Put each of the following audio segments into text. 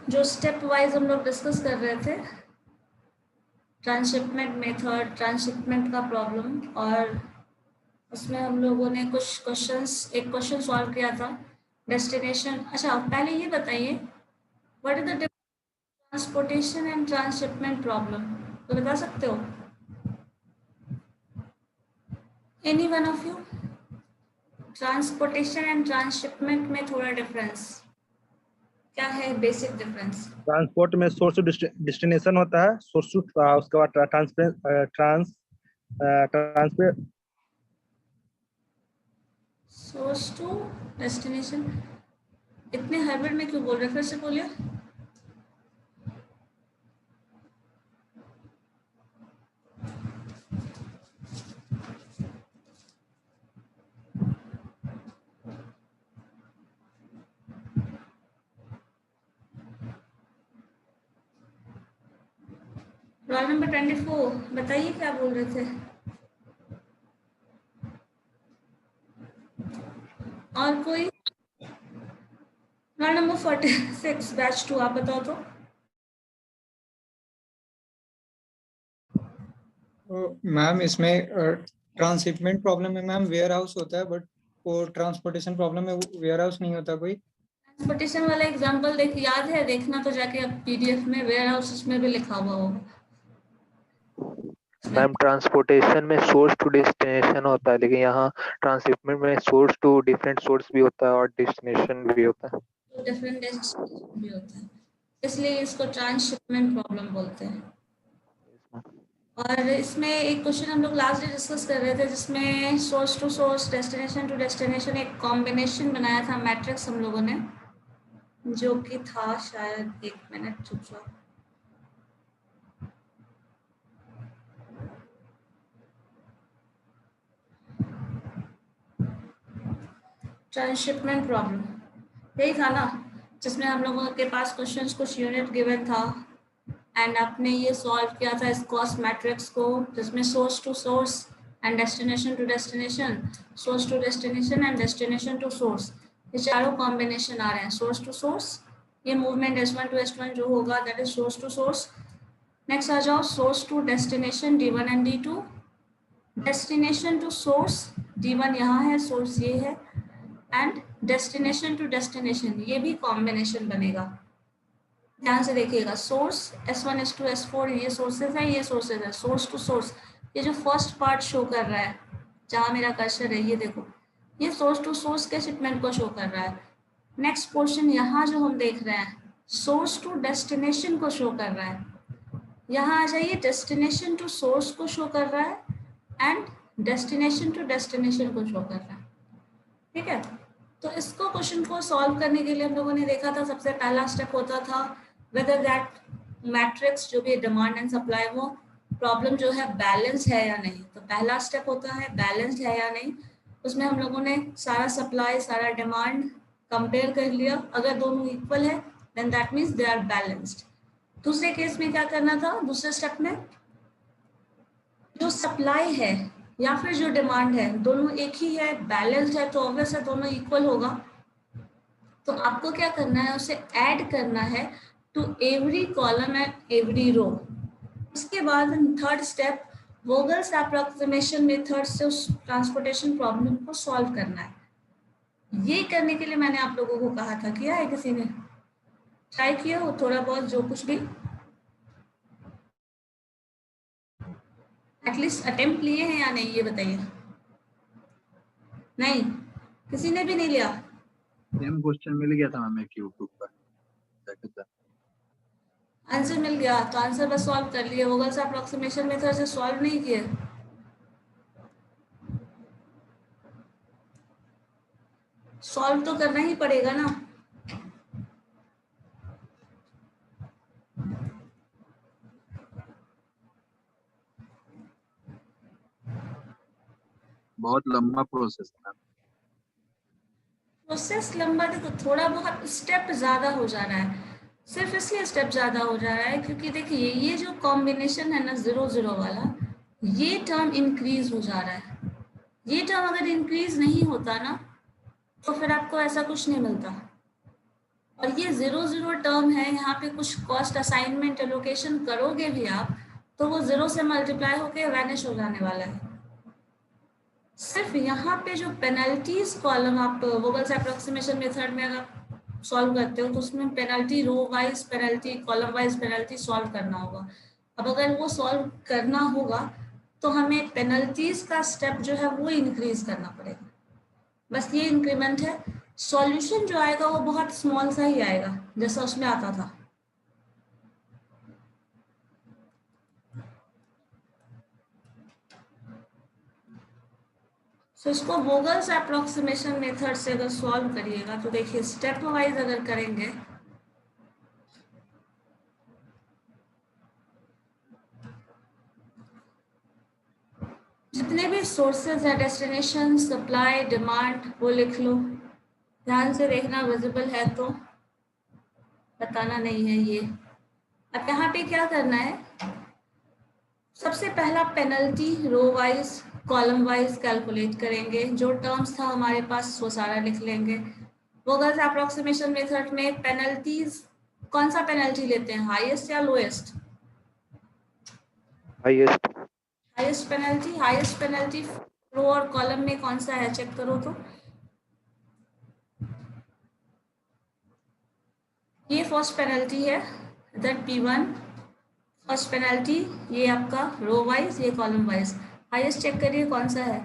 जो step wise हम लोग डिस्कस कर रहे थे, ट्रांसशिपमेंट मेथड, ट्रांसशिपमेंट का प्रॉब्लम, और उसमें हम लोगों ने कुछ एक क्वेश्चन सॉल्व किया था डेस्टिनेशन। अच्छा, पहले ये बताइए, what is the difference transportation and transshipment problem? तो बता सकते हो any one of you? Transportation and transshipment में थोड़ा डिफरेंस क्या है, बेसिक डिफरेंस? ट्रांसपोर्ट में सोर्स टू डेस्टिनेशन होता है, सोर्स टू उसके बाद ट्रांसफर सोर्स टू डेस्टिनेशन। इतने हड़बड़ में क्यों बोल रहे, फिर से बोलिए। रोल नंबर 24, बताइए क्या बोल रहे थे। और कोई? रोल नंबर 46 बैच 2, आप बताओ तो। मैम इसमें ट्रांसशिपमेंट प्रॉब्लम में मैम वेयर हाउस होता है, बट वो ट्रांसपोर्टेशन प्रॉब्लम में वेयर हाउस नहीं होता कोई। ट्रांसपोर्टेशन वाला एग्जांपल याद है, देखना तो जाके अब पीडीएफ में, वेयर हाउस उसमें भी लिखा हुआ होगा। मैम ट्रांसपोर्टेशन में सोर्स टू डेस्टिनेशन होता है, लेकिन यहाँ ट्रांसशिपमेंट में सोर्स टू डिफरेंट सोर्स भी होता है और डेस्टिनेशन भी होता है। तो डिफरेंट डेस्टिनेशन भी होता है, इसलिए इसको ट्रांसशिपमेंट प्रॉब्लम बोलते हैं। और इसमें एक क्वेश्चन हम लोग लास्ट डे डिस्कस कर रहे थे, जिसमें source to source, destination to destination एक कॉम्बिनेशन बनाया था मैट्रिक्स हम लोगों ने, जो कि था शायद, एक मिनट चुपचाप, ट्रांसशिपमेंट प्रॉब्लम यही था ना, जिसमें हम लोगों के पास क्वेश्चंस कुछ यूनिट गिवन था एंड आपने ये सॉल्व किया था इस कॉस्ट मैट्रिक्स को, जिसमें source to source and destination to destination, source to destination and destination to source, ये चारों कॉम्बिनेशन आ रहे हैं सोर्स टू सोर्स। ये मूवमेंट S1 to S1 जो होगा that is source to source. Next आ जाओ source to destination D1 and D2, destination to source D1 यहाँ है, सोर्स ये है, एंड डेस्टिनेशन टू डेस्टिनेशन ये भी कॉम्बिनेशन बनेगा। ध्यान से देखिएगा, सोर्स S1 S2 S4 ये सोर्सेज है, ये सोर्सेज है, सोर्स टू सोर्स। ये जो फर्स्ट पार्ट शो कर रहा है जहाँ मेरा कर्सर है, ये देखो, ये सोर्स टू सोर्स के शिपमेंट को शो कर रहा है। नेक्स्ट पोर्शन यहाँ जो हम देख रहे हैं, सोर्स टू डेस्टिनेशन को शो कर रहा है। यहाँ आ जाइए, डेस्टिनेशन टू सोर्स को शो कर रहा है एंड डेस्टिनेशन टू डेस्टिनेशन को शो कर रहा है। ठीक है, तो इसको क्वेश्चन को सॉल्व करने के लिए हम लोगों ने देखा था, सबसे पहला स्टेप होता था वेदर दैट मैट्रिक्स जो भी डिमांड एंड सप्लाई, वो प्रॉब्लम जो है बैलेंस है या नहीं। तो पहला स्टेप होता है बैलेंस्ड है या नहीं, उसमें हम लोगों ने सारा सप्लाई सारा डिमांड कंपेयर कर लिया, अगर दोनों इक्वल है then that means they are balanced. दूसरे केस में क्या करना था, दूसरे स्टेप में जो सप्लाई है या फिर जो डिमांड है दोनों एक ही है, बैलेंस्ड है, तो ऑब्वियस है दोनों इक्वल होगा। तो आपको क्या करना है, उसे ऐड करना है to every column and every row. उसके बाद third step Vogel's approximation method से उस ट्रांसपोर्टेशन प्रॉब्लम को सॉल्व करना है। ये करने के लिए मैंने आप लोगों को कहा था, किया है किसी ने ट्राई किया हो थोड़ा बहुत, जो कुछ भी एटलीस्ट अटेम्प्ट लिए हैं या नहीं, ये बताइए। नहीं, किसी ने भी नहीं लिया? सेम क्वेश्चन मिल गया था मैम यूट्यूब पर, आंसर मिल गया तो आंसर बस सॉल्व कर लिए, वोगल्स अप्रोक्सीमेशन मेथड से सॉल्व नहीं किए। सॉल्व तो करना ही पड़ेगा ना। बहुत लंबा प्रोसेस है। प्रोसेस लंबा तो थोड़ा बहुत स्टेप ज्यादा हो जा रहा है, सिर्फ इसलिए स्टेप ज्यादा हो जा रहा है क्योंकि देखिए ये जो कॉम्बिनेशन है ना 0 0 वाला, ये टर्म इंक्रीज हो जा रहा है। ये टर्म अगर इंक्रीज नहीं होता ना तो फिर आपको ऐसा कुछ नहीं मिलता। और ये 0 टर्म है, यहाँ पे कुछ कॉस्ट असाइनमेंट एलोकेशन करोगे भी आप तो वो 0 से मल्टीप्लाई होके वैनिश हो जाने वाला है। सिर्फ यहाँ पे जो पेनल्टीज कॉलम आप वोगल्स अप्रोक्सीमेशन मेथड में अगर सॉल्व करते हो तो उसमें penalty row wise penalty column wise penalty solve करना होगा। अब अगर वो सॉल्व करना होगा तो हमें पेनल्टीज का स्टेप जो है वो इंक्रीज करना पड़ेगा। बस ये इंक्रीमेंट है। सॉल्यूशन जो आएगा वो बहुत स्मॉल सा ही आएगा जैसा उसमें आता था। तो इसको वोगल्स अप्रोक्सीमेशन मेथड से अगर सॉल्व करिएगा तो देखिए स्टेप वाइज अगर करेंगे जितने भी सोर्सेज है, डेस्टिनेशन, सप्लाई, डिमांड, वो लिख लो। ध्यान से देखना, विजिबल है तो बताना नहीं है ये। अब यहाँ पे क्या करना है, सबसे पहला penalty row wise column wise calculate करेंगे। जो टर्म्स था हमारे पास वो सारा लिख लेंगे। वोगल्स अप्रोक्सीमेशन मेथड में पेनल्टीज कौन सा पेनल्टी लेते हैं, हाईएस्ट या लोएस्ट? हाईएस्ट। हाईएस्ट पेनल्टी रो और कॉलम में कौन सा है, चेक करो तो। ये फर्स्ट पेनल्टी है, दैट P1 फर्स्ट पेनल्टी, ये आपका रो वाइज, ये कॉलम वाइज। हाईएस्ट चेक करिए कौन सा है,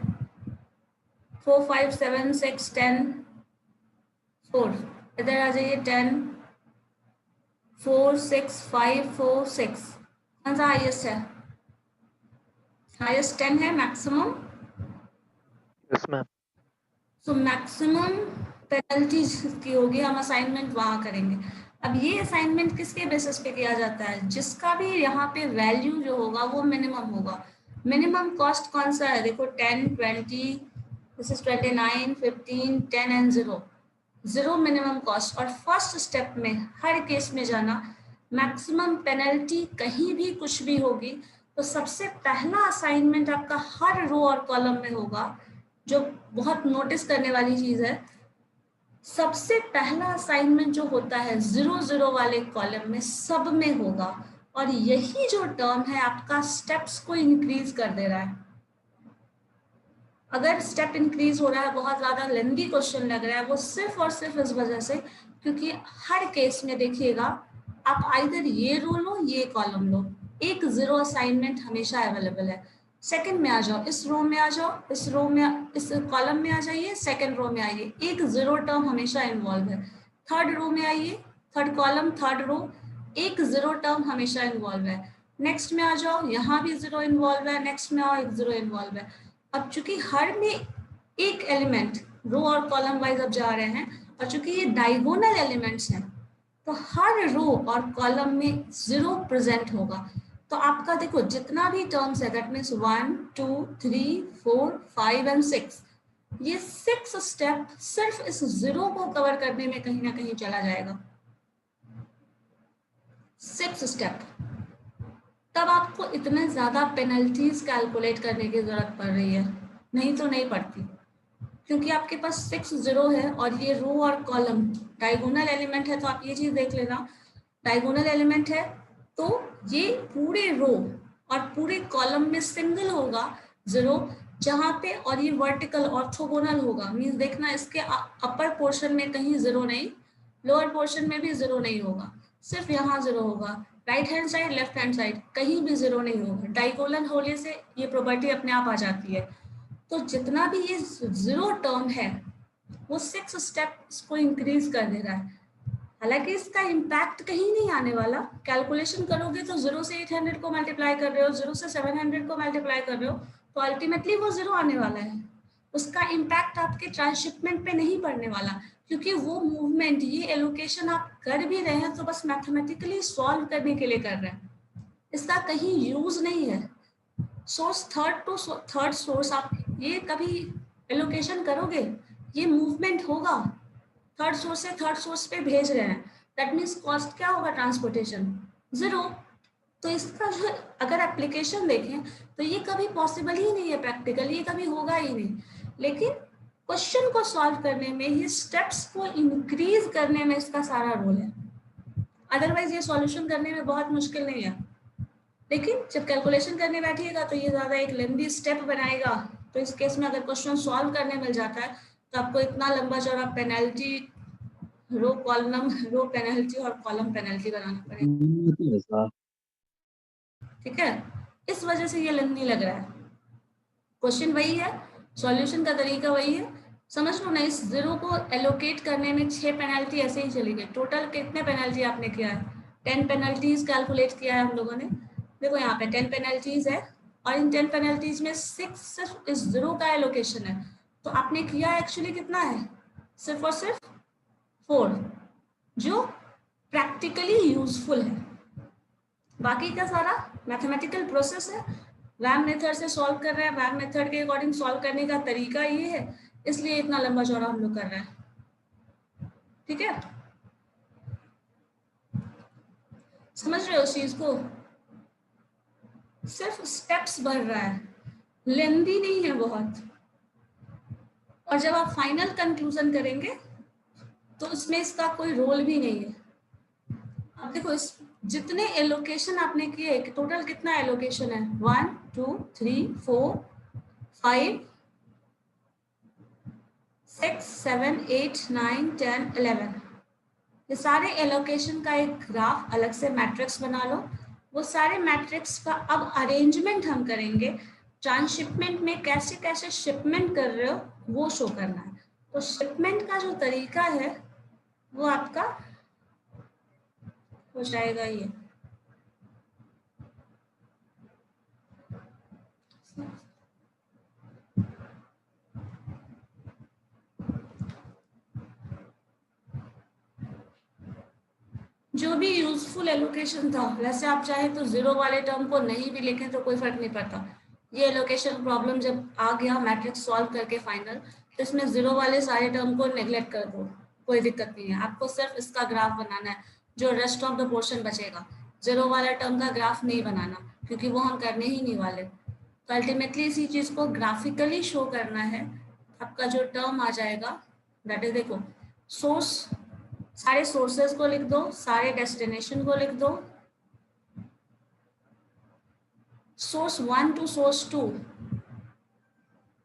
4 5 7 6 10 4। इधर आ जाइए 10 4 6 5 4 6। कौन सा हाईएस्ट है? हाईएस्ट 10 है मैक्सिमम। Yes ma'am. तो मैक्सिमम पेनल्टी की होगी, हम असाइनमेंट वहाँ करेंगे। अब ये असाइनमेंट किसके बेसिस पे किया जाता है, जिसका भी यहाँ पे वैल्यू जो होगा वो मिनिमम होगा। मिनिमम कॉस्ट कौन सा है, देखो 10 20 this is 29 15 10 and 0 minimum cost. और फर्स्ट स्टेप में हर केस में जाना, मैक्सिमम पेनल्टी कहीं भी कुछ भी होगी तो सबसे पहला असाइनमेंट आपका हर रो और कॉलम में होगा। जो बहुत नोटिस करने वाली चीज है, सबसे पहला असाइनमेंट जो होता है 0 वाले कॉलम में सब में होगा। और यही जो टर्म है आपका स्टेप्स को इंक्रीज कर दे रहा है। अगर स्टेप इंक्रीज हो रहा है, बहुत ज्यादा लेंथी क्वेश्चन लग रहा है, वो सिर्फ और सिर्फ इस वजह से क्योंकि हर केस में देखिएगा आप आइदर ये रो लो ये कॉलम लो, एक 0 असाइनमेंट हमेशा अवेलेबल है। सेकंड में आ जाओ, इस रो में आ जाओ, इस रो में इस कॉलम में आ जाइए, सेकंड रो में आइए, एक 0 टर्म हमेशा इन्वॉल्व है। थर्ड रो में आइए, थर्ड कॉलम थर्ड रो, एक 0 टर्म हमेशा इन्वॉल्व है। नेक्स्ट में आ जाओ, यहाँ भी 0 इन्वॉल्व है, नेक्स्ट में आओ, एक 0 इन्वॉल्व है। अब चूंकि हर में एक एलिमेंट रो और कॉलम वाइज अब जा रहे हैं और चूंकि ये डायगोनल एलिमेंट्स हैं तो हर रो और कॉलम में 0 प्रेजेंट होगा। तो आपका देखो जितना भी टर्म्स है, दैट मीन्स 1 2 3 4 5 एंड 6, ये 6 स्टेप सिर्फ इस 0 को कवर करने में कहीं ना कहीं चला जाएगा। 6 स्टेप, तब आपको इतने ज्यादा पेनल्टीज कैलकुलेट करने की जरूरत पड़ रही है, नहीं तो नहीं पड़ती। क्योंकि आपके पास 6 0 है और ये रो और कॉलम डायगोनल एलिमेंट है। तो आप ये चीज देख लेना, डायगोनल एलिमेंट है तो ये पूरे रो और पूरे कॉलम में सिंगल होगा 0 जहां पे, और ये वर्टिकल ऑर्थोगोनल होगा। मींस देखना इसके अपर पोर्शन में कहीं 0 नहीं, लोअर पोर्शन में भी 0 नहीं होगा, सिर्फ यहाँ 0 होगा। Right hand side left hand side कहीं भी 0 नहीं होगा। डायगोनल होने से ये प्रॉपर्टी अपने आप आ जाती है। तो जितना भी ये 0 टर्म है वो 6 स्टेप्स को इंक्रीज कर दे रहा है। हालांकि इसका इम्पैक्ट कहीं नहीं आने वाला, कैलकुलेशन करोगे तो 0 से 800 को मल्टीप्लाई कर रहे हो, 0 से 700 को मल्टीप्लाई कर रहे हो, तो अल्टीमेटली वो 0 आने वाला है। उसका इम्पैक्ट आपके ट्रांसशिपमेंट पे नहीं पड़ने वाला, क्योंकि वो मूवमेंट, ये एलोकेशन आप कर भी रहे हैं तो बस मैथमेटिकली सॉल्व करने के लिए कर रहे हैं, इसका कहीं यूज नहीं है। Source third to third source आप ये कभी एलोकेशन करोगे, ये मूवमेंट होगा, थर्ड सोर्स से थर्ड सोर्स पे भेज रहे हैं, दैट मीन्स कॉस्ट क्या होगा, ट्रांसपोर्टेशन 0। तो इसका जो अगर एप्लीकेशन देखें तो ये कभी पॉसिबल ही नहीं है, प्रैक्टिकली ये कभी होगा ही नहीं। लेकिन क्वेश्चन को सॉल्व करने में, ये स्टेप्स को इंक्रीज करने में इसका सारा रोल है। अदरवाइज ये सॉल्यूशन करने में बहुत मुश्किल नहीं है, लेकिन जब कैलकुलेशन करने बैठिएगा तो ये ज्यादा एक लेंथी स्टेप बनाएगा। तो इस केस में अगर क्वेश्चन सॉल्व करने मिल जाता है तो आपको इतना लंबा चौड़ा penalty, row column, row penalty और कॉलम पेनल्टी बनाना पड़ेगा। ठीक है, इस वजह से ये लेंथी लग रहा है। क्वेश्चन वही है, सॉल्यूशन का तरीका वही है, समझ लो ना। इस जीरो को एलोकेट करने में 6 पेनल्टी ऐसे ही चली गई। टोटल कितने पेनल्टी आपने किया है? 10 पेनल्टीज कैलकुलेट किया है हम लोगों ने। देखो यहाँ पे 10 पेनल्टीज है और इन 10 पेनल्टीज में 6 सिर्फ इस जीरो का एलोकेशन है। तो आपने किया एक्चुअली कितना है? सिर्फ और सिर्फ 4, जो प्रैक्टिकली यूजफुल है। बाकी का सारा मैथमेटिकल प्रोसेस है, वैम मेथड से सॉल्व कर रहे हैं। वैम मेथड के अकॉर्डिंग सॉल्व करने का तरीका ये है, इसलिए इतना लंबा चौड़ा हम लोग कर रहे हैं। ठीक है, समझ रहे हो उस चीज को? सिर्फ स्टेप्स बढ़ रहा है, लेंदी नहीं है बहुत। और जब आप फाइनल कंक्लूजन करेंगे तो इसमें इसका कोई रोल भी नहीं है। अब देखो, इस जितने एलोकेशन आपने किए, टोटल कितना एलोकेशन है? 1 2 3 4 5 6 7 8 9 10 11। ये सारे एलोकेशन का एक ग्राफ अलग से मैट्रिक्स बना लो। वो सारे मैट्रिक्स का अब अरेंजमेंट हम करेंगे। ट्रांसशिपमेंट में कैसे कैसे शिपमेंट कर रहे हो वो शो करना है। तो शिपमेंट का जो तरीका है वो आपका हो जाएगा ये। जो भी यूजफुल एलोकेशन था, वैसे आप चाहे तो जीरो वाले टर्म को नहीं भी लिखें तो कोई फर्क नहीं पड़ता। ये एलोकेशन प्रॉब्लम जब आ गया मैट्रिक्स सॉल्व करके फाइनल, तो इसमें जीरो वाले सारे टर्म को नेग्लेक्ट कर दो, कोई दिक्कत नहीं है। आपको सिर्फ इसका ग्राफ बनाना है, जो रेस्ट ऑफ द पोर्शन बचेगा। जीरो वाला टर्म का ग्राफ नहीं बनाना, क्योंकि वो हम करने ही नहीं वाले। तो अल्टीमेटली इसी चीज को ग्राफिकली शो करना है। आपका जो टर्म आ जाएगा दैट इज, देखो, सोर्स, सारे सोर्सेस को लिख दो, सारे डेस्टिनेशन को लिख दो। सोर्स 1 टू सोर्स 2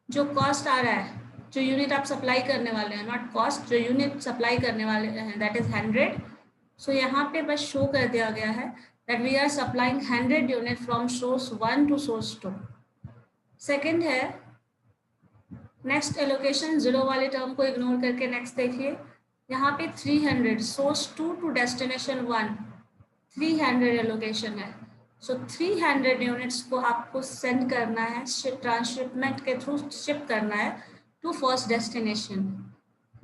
जो कॉस्ट आ रहा है, जो यूनिट आप सप्लाई करने वाले हैं, नॉट कॉस्ट, जो यूनिट सप्लाई करने वाले हैं, दैट इज 100। सो यहाँ पे बस शो कर दिया गया है that we are supplying 100 unit from source 1 to source 2। Second है नेक्स्ट एलोकेशन, जीरो वाले टर्म को इग्नोर करके नेक्स्ट देखिए। यहाँ पे 300, सोर्स 2 टू डेस्टिनेशन 1 300 एलोकेशन है। सो 300 यूनिट्स को आपको सेंड करना है, ट्रांसशिपमेंट के थ्रू शिप करना है to first destination.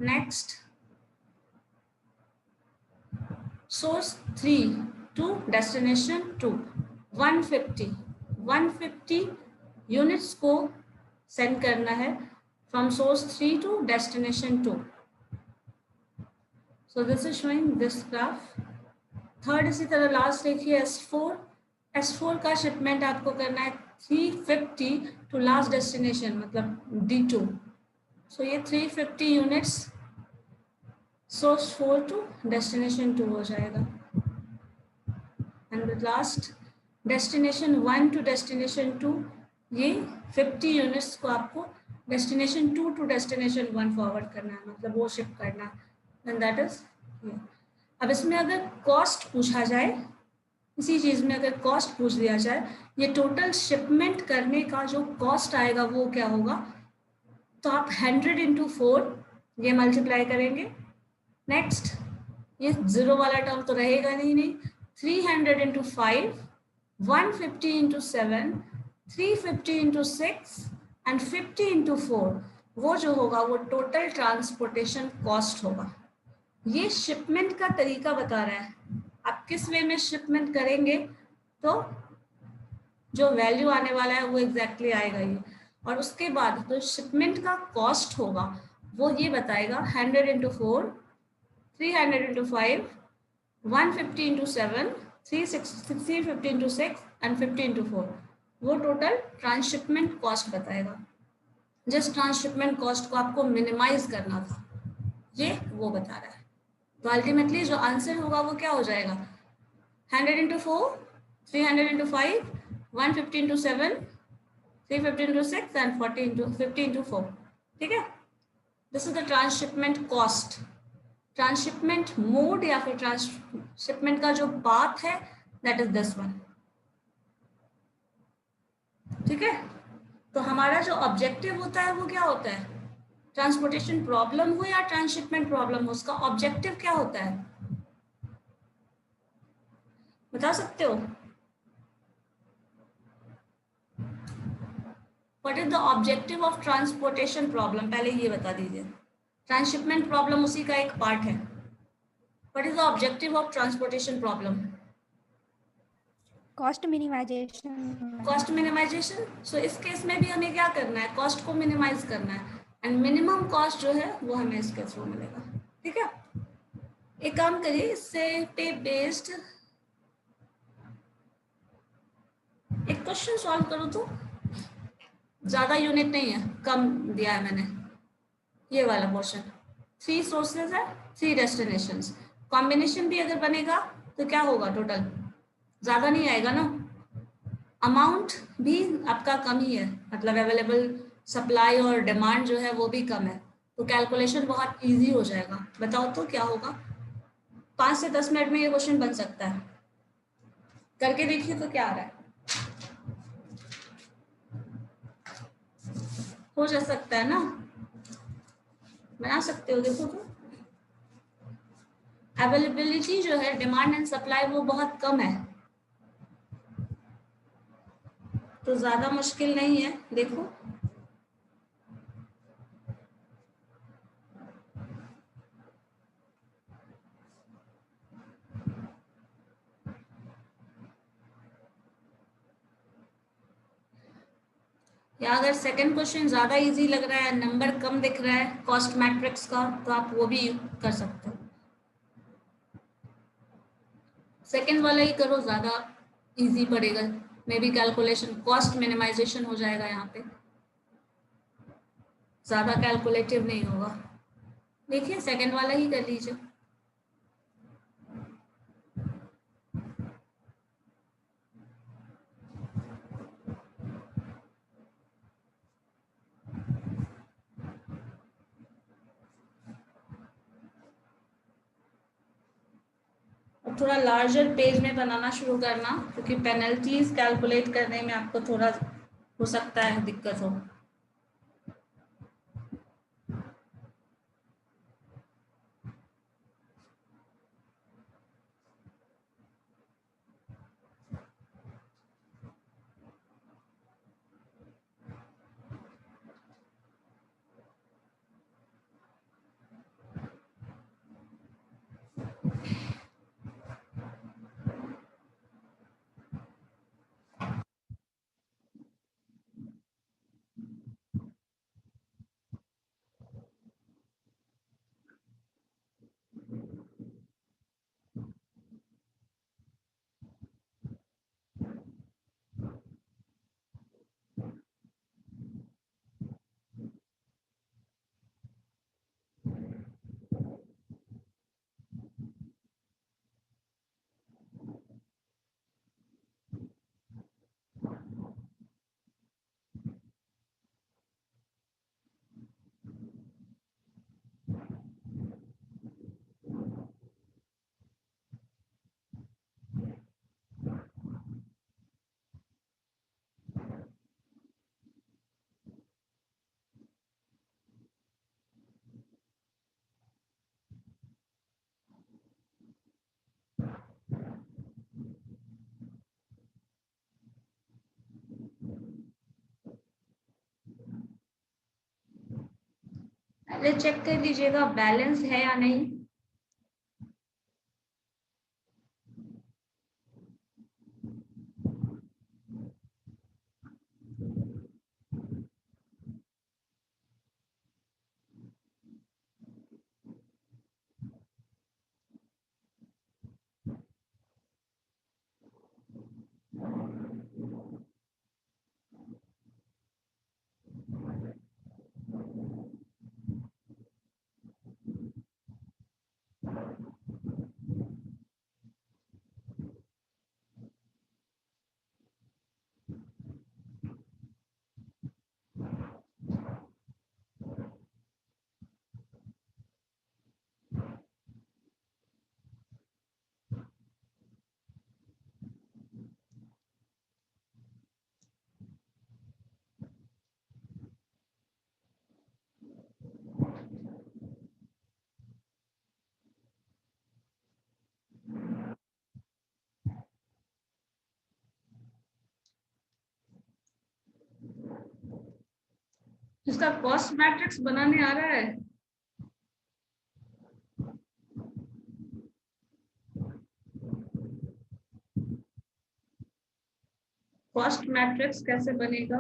Next source 3 to destination 2 150 units को सेंड करना है from source 3 to destination 2। So this is showing this graph. Third इसी तरह लास्ट देखिए S4 का शिपमेंट आपको करना है 350 टू लास्ट डेस्टिनेशन, मतलब D2। सो ये 350 यूनिट्स सोर्स 4 टू डेस्टिनेशन 2 हो जाएगा। And last destination 1 to destination 2, ये 50 यूनिट्स को आपको डेस्टिनेशन 2 टू डेस्टिनेशन 1 फॉरवर्ड करना है, मतलब वो शिप करना है। And that is here. अब इसमें अगर कॉस्ट पूछा जाए, इसी चीज में अगर कॉस्ट पूछ दिया जाए, ये टोटल शिपमेंट करने का जो कॉस्ट आएगा वो क्या होगा, तो आप 100 into 4 ये मल्टीप्लाई करेंगे। नेक्स्ट ये जीरो वाला टर्म तो रहेगा नहीं, 300 into 5, 150 into 7, 350 into 6 and 50 into 4, वो जो होगा वो टोटल ट्रांसपोर्टेशन कॉस्ट होगा। ये शिपमेंट का तरीका बता रहा है, आप किस वे में शिपमेंट करेंगे तो जो वैल्यू आने वाला है वो एग्जैक्टली आएगा ये। और उसके बाद तो शिपमेंट का कॉस्ट होगा वो ये बताएगा 100 into 4, 300 into 5, 150 into 7, 350 into 6 and 50 into 4, वो टोटल ट्रांसशिपमेंट कॉस्ट बताएगा। जस्ट ट्रांसशिपमेंट कॉस्ट को आपको मिनिमाइज करना था, ये वो बता रहा है। तो अल्टीमेटली जो आंसर होगा वो क्या हो जाएगा, 100 into 4, 300 into 5, 150 into 7, 350 into 6 and 40 into 50 into 4। ठीक है, this is the transshipment cost. Transshipment mode या फिर ट्रांसशिपमेंट का जो पाथ है दैट इज दिस वन। ठीक है, तो हमारा जो ऑब्जेक्टिव होता है वो क्या होता है, ट्रांसपोर्टेशन प्रॉब्लम हो या ट्रांसशिपमेंट प्रॉब्लम हो, उसका ऑब्जेक्टिव क्या होता है, बता सकते हो? What is the objective of transportation problem, पहले ये बता दीजिए। ट्रांसशिपमेंट प्रॉब्लम उसी का एक पार्ट है। What is the objective of transportation problem? Cost minimization. Cost minimization. So इस केस में भी हमें क्या करना है, कॉस्ट को मिनिमाइज करना है, एंड मिनिमम कॉस्ट जो है वो हमें इसके थ्रू मिलेगा। ठीक है, एक काम करिए, इससे पे बेस्ड एक क्वेश्चन सॉल्व करो तो। ज्यादा यूनिट नहीं है, कम दिया है मैंने, ये वाला पोर्शन। 3 सोर्सेज है, 3 डेस्टिनेशंस, कॉम्बिनेशन भी अगर बनेगा तो क्या होगा, टोटल ज्यादा नहीं आएगा ना, अमाउंट भी आपका कम ही है, मतलब अवेलेबल सप्लाई और डिमांड जो है वो भी कम है, तो कैलकुलेशन बहुत इजी हो जाएगा। बताओ तो क्या होगा, 5 से 10 मिनट में ये क्वेश्चन बन सकता है, करके देखिए तो क्या आ रहा है, हो जा सकता है ना, बना सकते हो। देखो तो अवेलेबिलिटी जो है, डिमांड एंड सप्लाई, वो बहुत कम है, तो ज्यादा मुश्किल नहीं है। देखो या अगर सेकंड क्वेश्चन ज्यादा इजी लग रहा है, नंबर कम दिख रहा है कॉस्ट मैट्रिक्स का, तो आप वो भी कर सकते हो। सेकंड वाला ही करो, ज्यादा इजी पड़ेगा, maybe calculation cost minimisation हो जाएगा, यहाँ पे ज्यादा कैलकुलेटिव नहीं होगा। देखिए सेकंड वाला ही कर लीजिए। अब थोड़ा लार्जर पेज में बनाना शुरू करना, क्योंकि पेनल्टीज कैलकुलेट करने में आपको थोड़ा हो सकता है दिक्कत हो। पहले चेक कर लीजिएगा बैलेंस है या नहीं। इसका कॉस्ट मैट्रिक्स बनाने आ रहा है? कॉस्ट मैट्रिक्स कैसे बनेगा?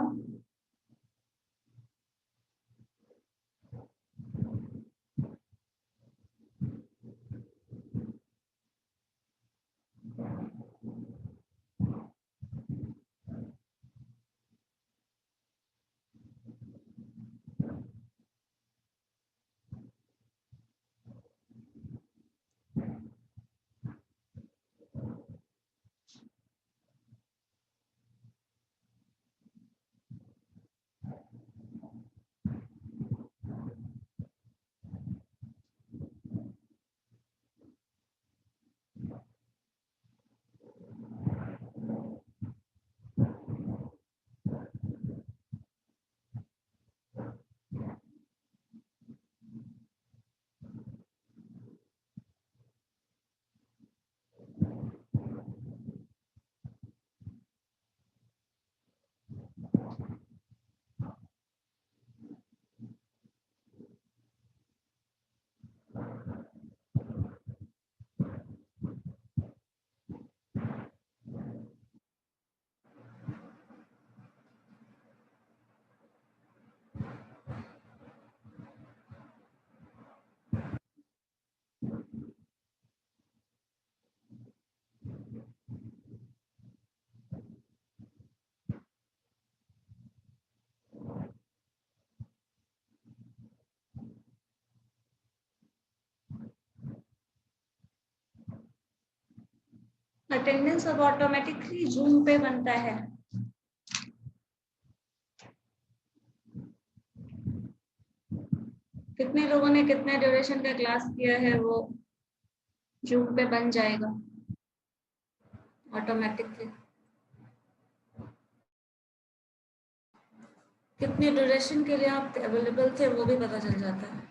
अटेंडेंस अब ऑटोमेटिकली जूम पे बनता है। कितने लोगों ने कितने ड्यूरेशन का क्लास किया है वो जूम पे बन जाएगा ऑटोमेटिकली। कितने ड्यूरेशन के लिए आप अवेलेबल थे वो भी पता चल जाता है।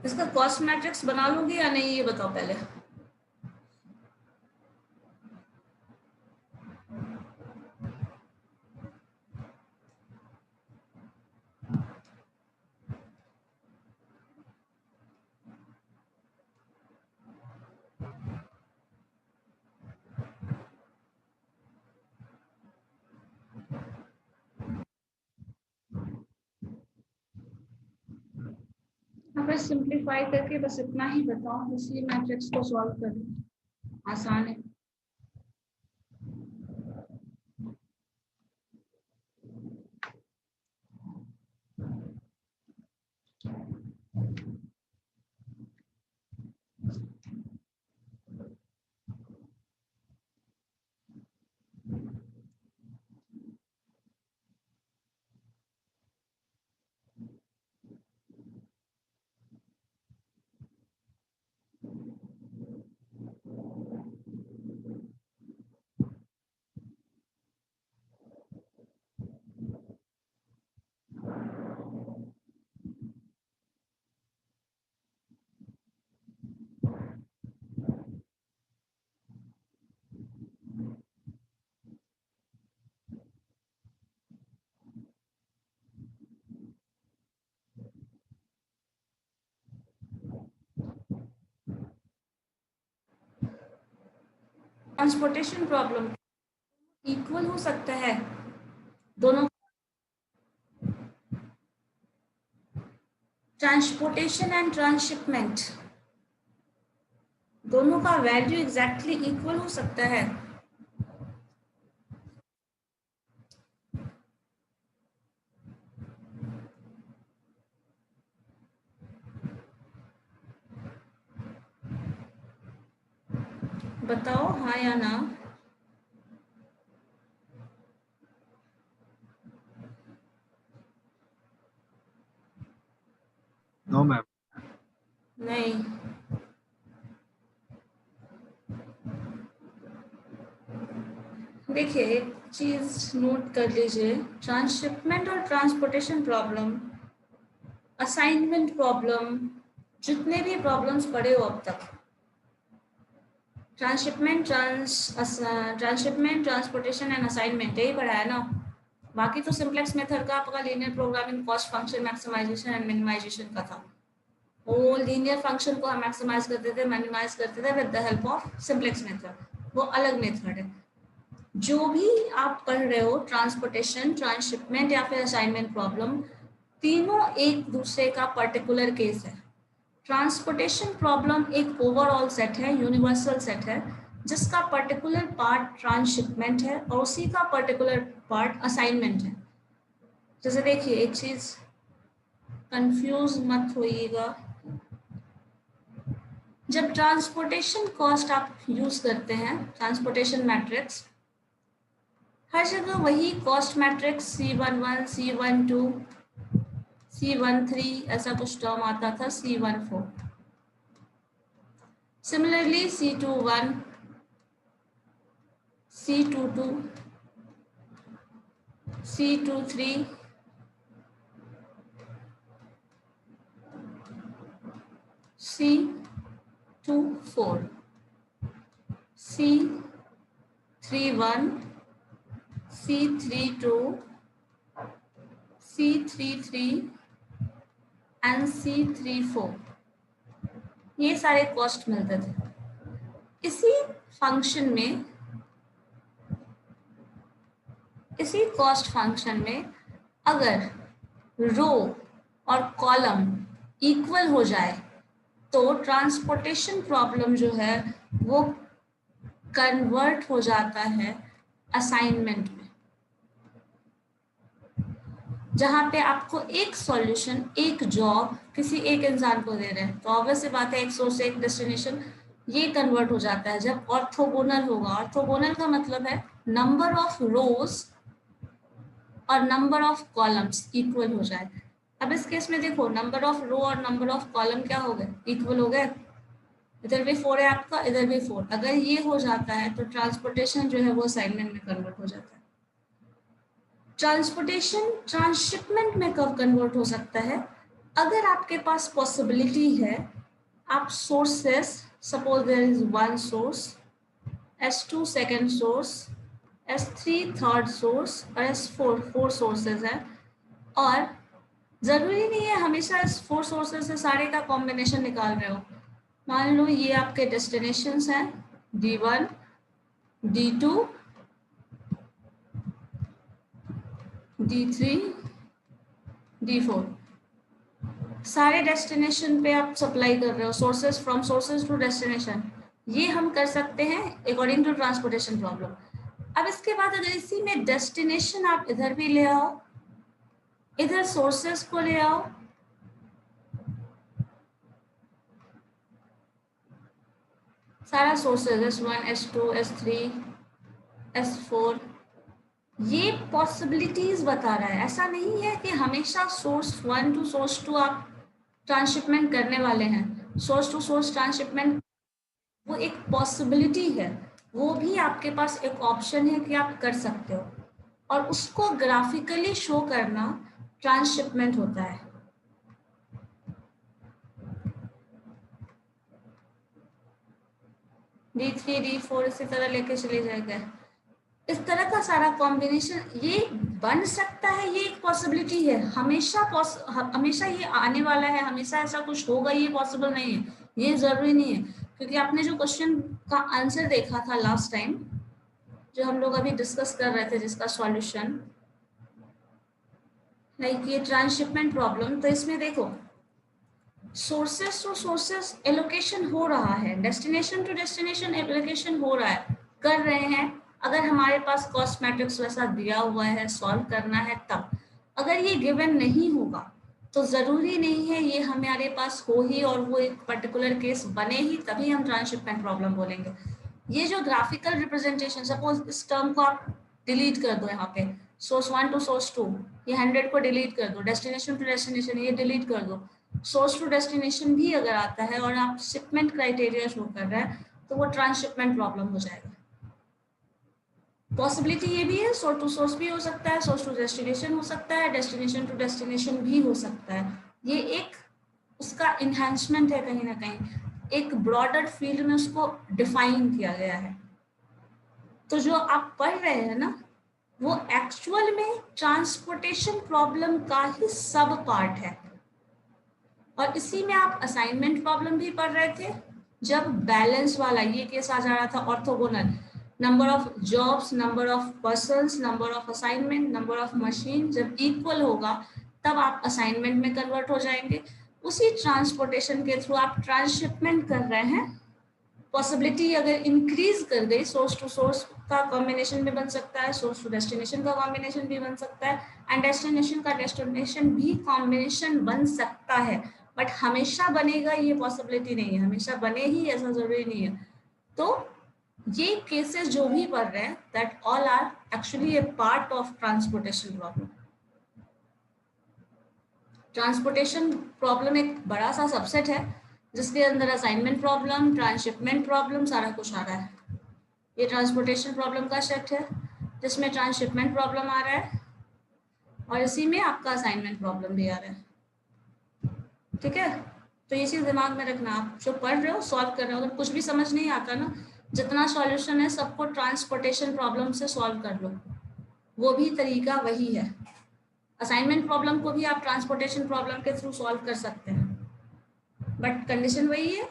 इसका कॉस्ट मैट्रिक्स बना लूंगी या नहीं ये बताओ पहले। मैं सिंप्लीफाई करके बस इतना ही बताऊं, इसी मैट्रिक्स को सॉल्व करें, आसान है। ट्रांसपोर्टेशन प्रॉब्लम इक्वल हो सकता है दोनों। ट्रांसपोर्टेशन एंड ट्रांसशिपमेंट दोनों का वैल्यू एग्जैक्टली इक्वल हो सकता है। बताओ हाँ या ना। No ma'am. नहीं, देखिए चीज नोट कर लीजिए, ट्रांसशिपमेंट और ट्रांसपोर्टेशन प्रॉब्लम, असाइनमेंट प्रॉब्लम, जितने भी प्रॉब्लम्स पढ़े हो अब तक, ट्रांसशिपमेंट, ट्रांसपोर्टेशन एंड असाइनमेंट, यही पढ़ा है ना। बाकी तो सिंप्लेक्स मेथड का आपका linear programming, cost function maximisation and minimisation का था। वो लीनियर फंक्शन को हम मैक्सिमाइज करते थे, मिनिमाइज करते थे with the help of simplex method, वो अलग मेथड है। जो भी आप पढ़ रहे हो, ट्रांसपोर्टेशन, ट्रांसशिपमेंट या फिर असाइनमेंट प्रॉब्लम, तीनों एक दूसरे का पर्टिकुलर केस है। ट्रांसपोर्टेशन प्रॉब्लम एक ओवरऑल सेट है, यूनिवर्सल सेट है, जिसका पर्टिकुलर पार्ट ट्रांसशिपमेंट है और उसी का पर्टिकुलर पार्ट असाइनमेंट है। जैसे देखिए, एक चीज कंफ्यूज मत होइएगा, जब ट्रांसपोर्टेशन कॉस्ट आप यूज करते हैं, ट्रांसपोर्टेशन मैट्रिक्स, हर जगह वही cost matrix C11, C12, C13 ऐसा कुछ टर्म आता था, C14। Similarly C21, C22, C23, C24, C31, C32, C33 and C34, ये सारे कॉस्ट मिलते थे। इसी फंक्शन में, इसी कॉस्ट फंक्शन में अगर रो और कॉलम इक्वल हो जाए तो ट्रांसपोर्टेशन प्रॉब्लम जो है वो कन्वर्ट हो जाता है असाइनमेंट में, जहां पे आपको एक सॉल्यूशन, एक जॉब किसी एक इंसान को दे रहे हैं, तो ऑब्वियस सी बात है एक सोर्स एक डेस्टिनेशन, ये कन्वर्ट हो जाता है जब ऑर्थोगोनल होगा। ऑर्थोगोनल का मतलब है नंबर ऑफ रोज और नंबर ऑफ कॉलम्स इक्वल हो जाए। अब इस केस में देखो, नंबर ऑफ रो और नंबर ऑफ कॉलम क्या हो गए, इक्वल हो गए। इधर भी 4 है आपका, इधर भी 4। अगर ये हो जाता है तो ट्रांसपोर्टेशन जो है वो असाइनमेंट में कन्वर्ट हो जाता है। ट्रांसपोर्टेशन ट्रांसशिपमेंट में कब कन्वर्ट हो सकता है, अगर आपके पास पॉसिबिलिटी है, आप sources, suppose there is one source, S2 second source, S3 third source और S4 4 सोर्सेज है, और जरूरी नहीं है हमेशा इस 4 सोर्सेज से सारे का कॉम्बिनेशन निकाल रहे हो। मान लो ये आपके डेस्टिनेशंस हैं D1, D2, D3, D4, सारे डेस्टिनेशन पे आप सप्लाई कर रहे हो, sources from sources to destination. ये हम कर सकते हैं अकॉर्डिंग टू ट्रांसपोर्टेशन प्रॉब्लम। अब इसके बाद अगर इसी में डेस्टिनेशन आप इधर भी ले आओ, इधर सोर्सेज को ले आओ, सारा sources S1, S2, S3, S4, ये पॉसिबिलिटीज बता रहा है। ऐसा नहीं है कि हमेशा सोर्स 1 टू सोर्स 2 आप ट्रांसशिपमेंट करने वाले हैं। सोर्स टू सोर्स ट्रांसशिपमेंट वो एक पॉसिबिलिटी है, वो भी आपके पास एक ऑप्शन है कि आप कर सकते हो, और उसको ग्राफिकली शो करना ट्रांसशिपमेंट होता है। D3, D4 इसी तरह लेके चले जाएगा। इस तरह का सारा कॉम्बिनेशन ये बन सकता है, ये एक पॉसिबिलिटी है। हमेशा ये आने वाला है, हमेशा ऐसा कुछ होगा, ये पॉसिबल नहीं है, ये जरूरी नहीं है। क्योंकि आपने जो क्वेश्चन का आंसर देखा था लास्ट टाइम, जो हम लोग अभी डिस्कस कर रहे थे, जिसका सॉल्यूशन लाइक ये ट्रांसशिपमेंट प्रॉब्लम, तो इसमें देखो सोर्सेस टू सोर्सेस एलोकेशन हो रहा है, डेस्टिनेशन टू डेस्टिनेशन एलोकेशन हो रहा है, कर रहे हैं। अगर हमारे पास कॉस्ट मैट्रिक्स वैसा दिया हुआ है, सॉल्व करना है तब। अगर ये गिवन नहीं होगा तो जरूरी नहीं है ये हमारे पास हो ही और वो एक पर्टिकुलर केस बने ही तभी हम ट्रांसशिपमेंट प्रॉब्लम बोलेंगे। ये जो ग्राफिकल रिप्रेजेंटेशन, सपोज इस टर्म को आप डिलीट कर दो, यहाँ पे सोर्स 1 टू सोर्स 2, ये 100 को डिलीट कर दो, डेस्टिनेशन टू डेस्टिनेशन ये डिलीट कर दो, सोर्स टू डेस्टिनेशन भी अगर आता है और आप शिपमेंट क्राइटेरिया शो कर रहे हैं तो वो ट्रांसशिपमेंट प्रॉब्लम हो जाएगा। पॉसिबिलिटी ये भी है, सोर्स टू सोर्स भी हो सकता है, सोर्स टू डेस्टिनेशन हो सकता है, डेस्टिनेशन टू डेस्टिनेशन भी हो सकता है। ये एक उसका इन्हांसमेंट है, कहीं ना कहीं एक ब्रॉडर फील्ड में उसको डिफाइन किया गया है। तो जो आप पढ़ रहे हैं ना, वो एक्चुअल में ट्रांसपोर्टेशन प्रॉब्लम का ही सब पार्ट है। और इसी में आप असाइनमेंट प्रॉब्लम भी पढ़ रहे थे, जब बैलेंस वाला ये केस आ जा रहा था, orthogonal, number of jobs, number of persons, number of assignment, number of machine जब इक्वल होगा तब आप असाइनमेंट में कन्वर्ट हो जाएंगे। उसी ट्रांसपोर्टेशन के थ्रू आप ट्रांसशिपमेंट कर रहे हैं। पॉसिबिलिटी अगर इंक्रीज कर गई, सोर्स टू सोर्स का कॉम्बिनेशन भी बन सकता है, सोर्स टू डेस्टिनेशन का कॉम्बिनेशन भी बन सकता है, एंड डेस्टिनेशन का डेस्टिनेशन भी कॉम्बिनेशन बन सकता है। बट हमेशा बनेगा ये पॉसिबिलिटी नहीं है, हमेशा बने ही ऐसा जरूरी नहीं है। तो ये केसेस जो भी पढ़ रहे हैं, that all are actually a part of transportation problem. Transportation problem एक बड़ा सा सबसेट है जिसके अंदर असाइनमेंट प्रॉब्लम, ट्रांसशिपमेंट प्रॉब्लम, सारा कुछ आ रहा है। ये ट्रांसपोर्टेशन प्रॉब्लम का सेट है जिसमें ट्रांसशिपमेंट प्रॉब्लम आ रहा है और इसी में आपका असाइनमेंट प्रॉब्लम भी आ रहा है। ठीक है, तो ये चीज दिमाग में रखना, आप जो पढ़ रहे हो सॉल्व कर रहे हो, अगर कुछ भी समझ नहीं आता ना, जितना सॉल्यूशन है सबको ट्रांसपोर्टेशन प्रॉब्लम से सॉल्व कर लो, वो भी तरीका वही है। असाइनमेंट प्रॉब्लम को भी आप ट्रांसपोर्टेशन प्रॉब्लम के थ्रू सॉल्व कर सकते हैं, बट कंडीशन वही है,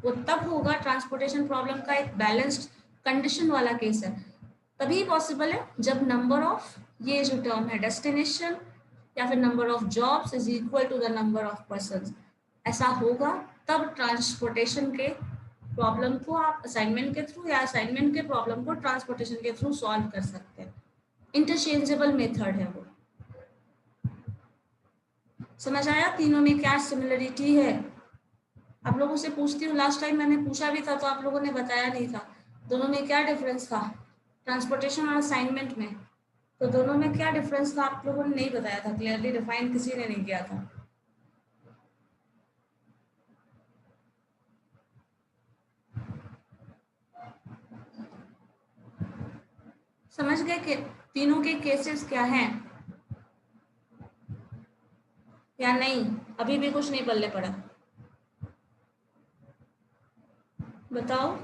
वो तब होगा ट्रांसपोर्टेशन प्रॉब्लम का एक बैलेंस्ड कंडीशन वाला केस है, तभी पॉसिबल है जब नंबर ऑफ, ये जो टर्म है डेस्टिनेशन या फिर number of jobs is equal to the number of persons, ऐसा होगा तब ट्रांसपोर्टेशन के प्रॉब्लम को आप असाइनमेंट के थ्रू या असाइनमेंट के प्रॉब्लम को ट्रांसपोर्टेशन के थ्रू सॉल्व कर सकते हैं। इंटरचेंजेबल मेथड है वो। समझ आया तीनों में क्या सिमिलरिटी है? आप लोगों से पूछती हूँ, लास्ट टाइम मैंने पूछा भी था तो आप लोगों ने बताया नहीं था, दोनों में क्या डिफरेंस था ट्रांसपोर्टेशन और असाइनमेंट में? तो दोनों में क्या डिफरेंस था आप लोगों ने नहीं बताया था, क्लियरली डिफाइन किसी ने नहीं किया था। समझ गए कि तीनों के केसेस क्या हैं या नहीं? अभी भी कुछ नहीं पल्ले पड़ा, बताओ।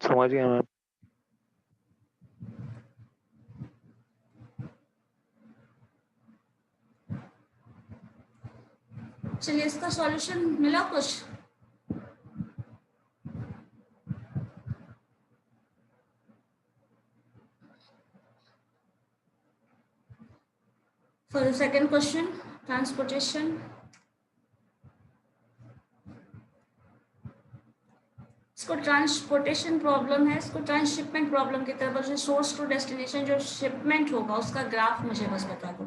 समझ गया मैम। चलिए इसका सॉल्यूशन मिला कुछ? For the second question, transportation. इसको ट्रांसपोर्टेशन प्रॉब्लम है, इसको ट्रांसशिपमेंट प्रॉब्लम की तरफ, जो सोर्स टू डेस्टिनेशन जो शिपमेंट होगा उसका ग्राफ मुझे बस बता दो।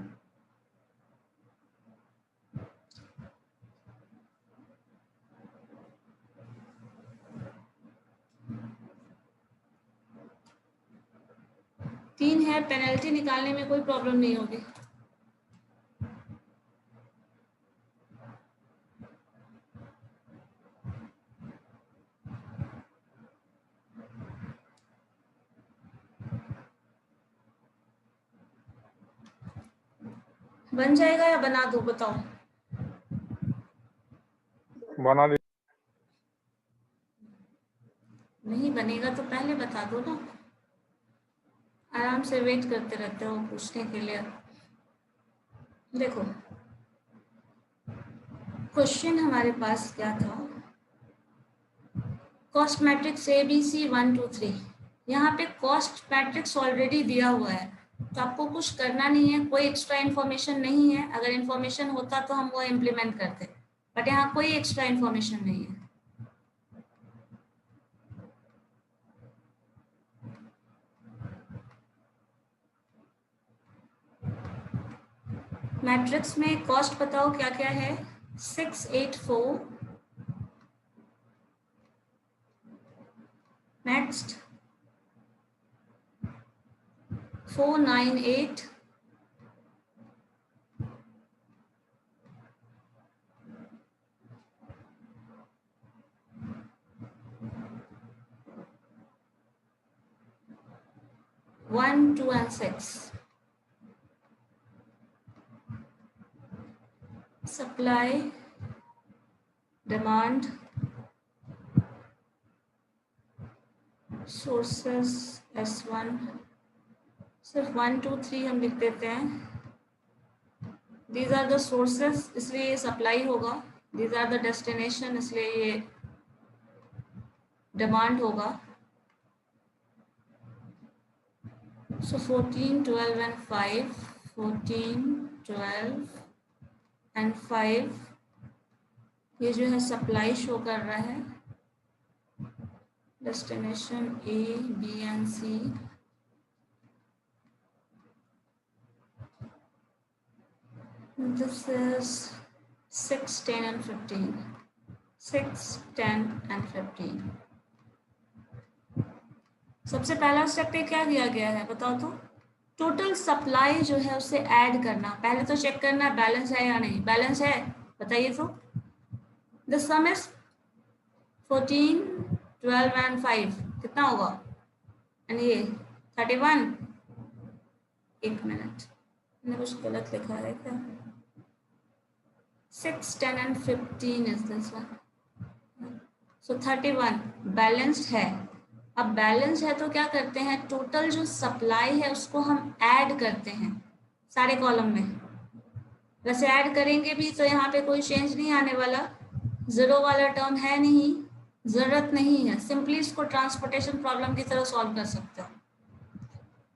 तीन है, पेनल्टी निकालने में कोई प्रॉब्लम नहीं होगी। बन जाएगा या बना दो, बताओ। बना दी। नहीं बनेगा तो पहले बता दो ना, आराम से वेट करते रहते हो पूछने के लिए। देखो क्वेश्चन हमारे पास क्या था, कॉस्ट मैट्रिक्स ABC 1 2 3। यहाँ पे कॉस्ट मैट्रिक्स ऑलरेडी दिया हुआ है तो आपको कुछ करना नहीं है, कोई एक्स्ट्रा इन्फॉर्मेशन नहीं है। अगर इन्फॉर्मेशन होता तो हम वो इम्प्लीमेंट करते, बट यहाँ कोई एक्स्ट्रा इन्फॉर्मेशन नहीं है। मैट्रिक्स में कॉस्ट बताओ क्या क्या है, 684, next 498, 1, 2 and 6. Supply, demand, sources S1, सिर्फ 1, 2, 3 हम लिख देते हैं. These are the sources, इसलिए ये सप्लाई होगा. These are the destination, इसलिए ये डिमांड होगा. So 14, 12 and 5, 14, 12 and 5, ये जो है सप्लाई शो कर रहा है. Destination A, B and C. This is 6, 10 and 15. 6, 10 and 15. सबसे पहला स्टेप पे क्या दिया गया है बताओ तो. टोटल सप्लाई जो है उसे ऐड करना. पहले तो चेक करना बैलेंस है या नहीं. बैलेंस है बताइए तो. द सम इज 14, 12 and 5 कितना होगा. एंड ये 31. एक मिनट मैंने कुछ गलत लिखा है क्या. 6, 10 and 15 is this one. So 31 balanced है. अब बैलेंस है तो क्या करते हैं, टोटल जो सप्लाई है उसको हम ऐड करते हैं सारे कॉलम में. वैसे ऐड करेंगे भी तो यहाँ पे कोई चेंज नहीं आने वाला. जीरो वाला टर्म है नहीं, जरूरत नहीं है. सिंपली इसको ट्रांसपोर्टेशन प्रॉब्लम की तरह सॉल्व कर सकते हो.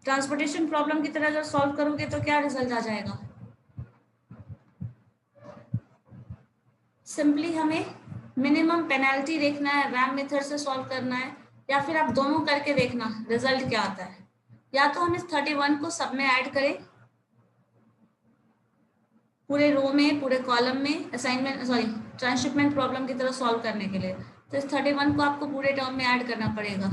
ट्रांसपोर्टेशन प्रॉब्लम की तरह जब सॉल्व करोगे तो क्या रिजल्ट आ जाएगा. सिंपली हमें मिनिमम पेनल्टी देखना है, रैम मेथड से सॉल्व करना है, या फिर आप दोनों करके देखना रिजल्ट क्या आता है. या तो हम इस 31 को सब में ऐड करें पूरे रो में पूरे कॉलम में, असाइनमेंट ट्रांसशिपमेंट प्रॉब्लम की तरह सॉल्व करने के लिए. तो इस 31 को आपको पूरे टर्म में ऐड करना पड़ेगा.